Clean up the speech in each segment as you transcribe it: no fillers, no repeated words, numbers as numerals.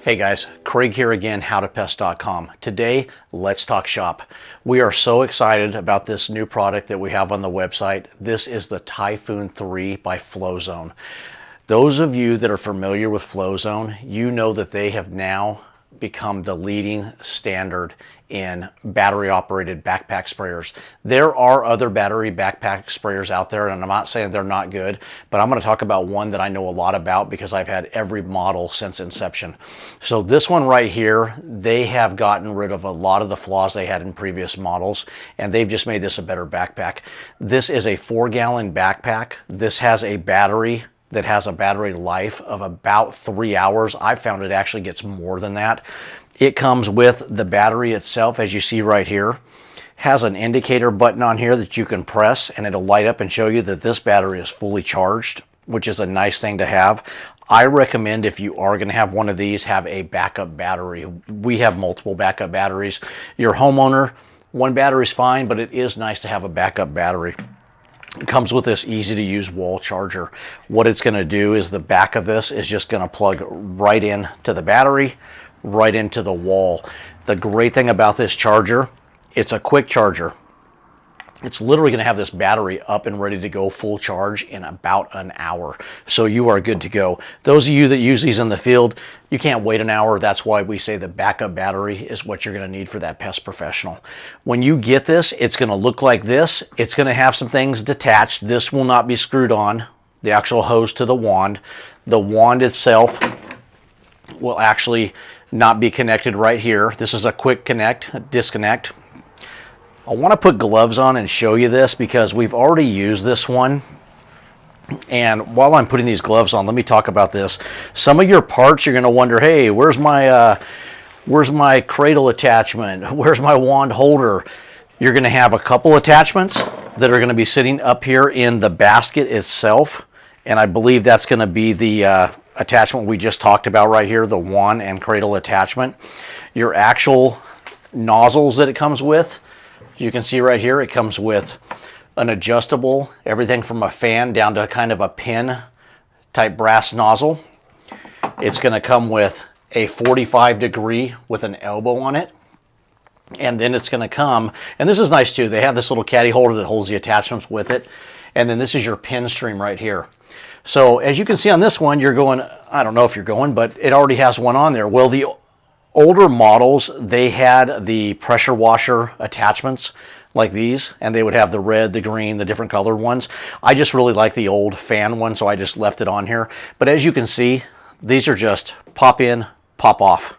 Hey guys, Craig here again, howtopest.com. Today, let's talk shop. We are so excited about this new product that we have on the website. This is the Typhoon 3 by FlowZone. Those of you that are familiar with FlowZone, you know that they have now become the leading standard in battery operated backpack sprayers. There are other battery backpack sprayers out there, and I'm not saying they're not good, but I'm going to talk about one that I know a lot about because I've had every model since inception. So this one right here, they have gotten rid of a lot of the flaws they had in previous models, and they've just made this a better backpack. This is a 4-gallon backpack. This has a battery that has a battery life of about 3 hours. I found it actually gets more than that. It comes with the battery itself, as you see right here. Has an indicator button on here that you can press and it'll light up and show you that this battery is fully charged, which is a nice thing to have. I recommend if you are going to have one of these, have a backup battery. We have multiple backup batteries. Your homeowner, one battery is fine, but it is nice to have a backup battery. It comes with this easy to use wall charger. What it's going to do is the back of this is just going to plug right in to the battery, right into the wall. The great thing about this charger, it's a quick charger. It's literally going to have this battery up and ready to go full charge in about an hour. So you are good to go. Those of you that use these in the field, you can't wait an hour. That's why we say the backup battery is what you're going to need for that pest professional. When you get this, it's going to look like this. It's going to have some things detached. This will not be screwed on, the actual hose to the wand. The wand itself will actually not be connected right here. This is a quick connect, disconnect. I want to put gloves on and show you this because we've already used this one. And while I'm putting these gloves on, let me talk about this. Some of your parts, you're going to wonder, hey, where's my cradle attachment? Where's my wand holder? You're going to have a couple attachments that are going to be sitting up here in the basket itself. And I believe that's going to be the attachment we just talked about right here, the wand and cradle attachment. Your actual nozzles that it comes with, you can see right here, it comes with an adjustable, everything from a fan down to kind of a pin type brass nozzle. It's going to come with a 45 degree with an elbow on it. And then it's going to come, and this is nice too, they have this little caddy holder that holds the attachments with it. And then this is your pin stream right here. So as you can see on this one, you're going, I don't know if you're going, but it already has one on there. Well, the older models, they had the pressure washer attachments like these, and they would have the red, the green, the different colored ones. I just really like the old fan one, so I just left it on here. But as you can see, these are just pop in, pop off.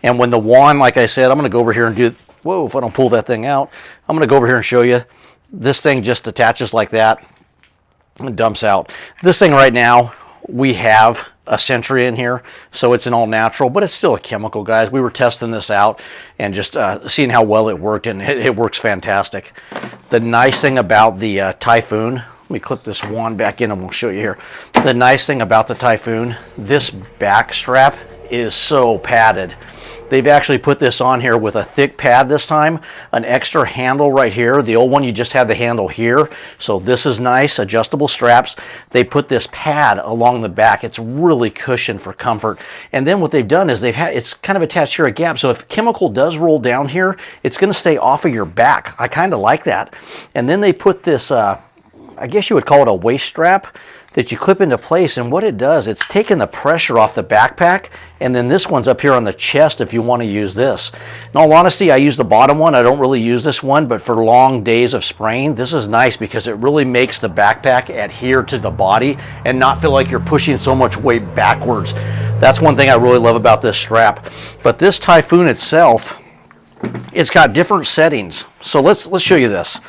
And when the wand, like I said, I'm going to go over here and do, whoa, if I don't pull that thing out, I'm going to go over here and show you. This thing just attaches like that and dumps out. This thing right now, we have a Sentry in here, so it's an all natural, but it's still a chemical, guys. We were testing this out and just seeing how well it worked, and it works fantastic. The nice thing about the Typhoon, let me clip this wand back in and we'll show you here. The nice thing about the Typhoon, this back strap is so padded. They've actually put this on here with a thick pad this time, an extra handle right here. The old one, you just had the handle here. So this is nice, adjustable straps. They put this pad along the back. It's really cushioned for comfort. And then what they've done is it's kind of attached here a gap. So if chemical does roll down here, it's going to stay off of your back. I kind of like that. And then they put this, I guess you would call it a waist strap, that you clip into place, and what it does, it's taking the pressure off the backpack, and then this one's up here on the chest if you want to use this. In all honesty, I use the bottom one. I don't really use this one, but for long days of spraying, this is nice because it really makes the backpack adhere to the body and not feel like you're pushing so much weight backwards. That's one thing I really love about this strap. But this Typhoon itself, it's got different settings. So let's show you this.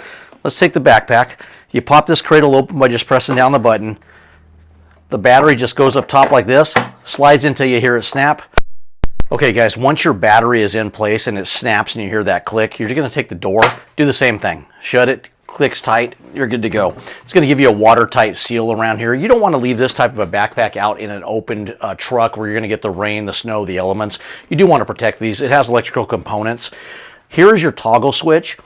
Let's take the backpack. You pop this cradle open by just pressing down the button. The battery just goes up top like this, slides until you hear it snap. Okay guys, once your battery is in place and it snaps and you hear that click, you're going to take the door, do the same thing. Shut it, clicks tight, you're good to go. It's going to give you a watertight seal around here. You don't want to leave this type of a backpack out in an opened truck where you're going to get the rain, the snow, the elements. You do want to protect these. It has electrical components. Here's your toggle switch.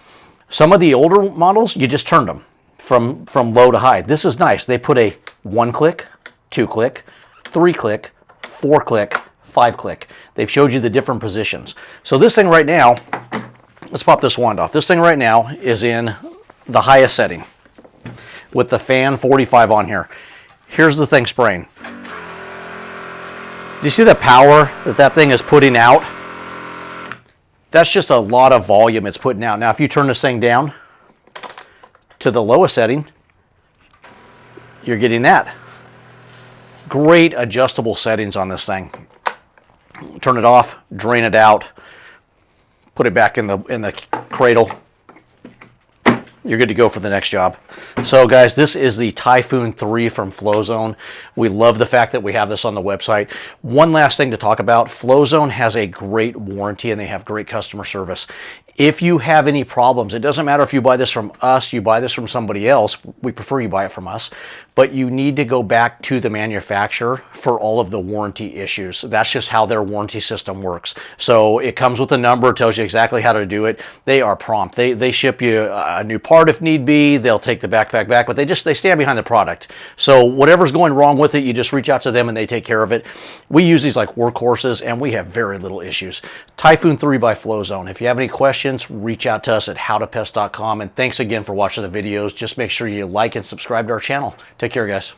Some of the older models, you just turned them from low to high. This is nice. They put a 1-click, 2-click, 3-click, 4-click, 5-click. They've showed you the different positions. So this thing right now, let's pop this wand off. This thing right now is in the highest setting with the fan 45 on here. Here's the thing spraying. Do you see the power that that thing is putting out? That's just a lot of volume it's putting out. Now, if you turn this thing down to the lowest setting, you're getting that. Great adjustable settings on this thing. Turn it off, drain it out, put it back in the cradle. You're good to go for the next job. So guys, this is the Typhoon 3 from FlowZone. We love the fact that we have this on the website. One last thing to talk about, FlowZone has a great warranty and they have great customer service. If you have any problems, it doesn't matter if you buy this from us, you buy this from somebody else, we prefer you buy it from us, but you need to go back to the manufacturer for all of the warranty issues. That's just how their warranty system works. So it comes with a number, tells you exactly how to do it. They are prompt. They ship you a new part if need be. They'll take the backpack back, but they stand behind the product. So whatever's going wrong with it, you just reach out to them and they take care of it. We use these like workhorses and we have very little issues. Typhoon 3 by FlowZone. If you have any questions, reach out to us at howtopest.com. And thanks again for watching the videos. Just make sure you like and subscribe to our channel. Take care, guys.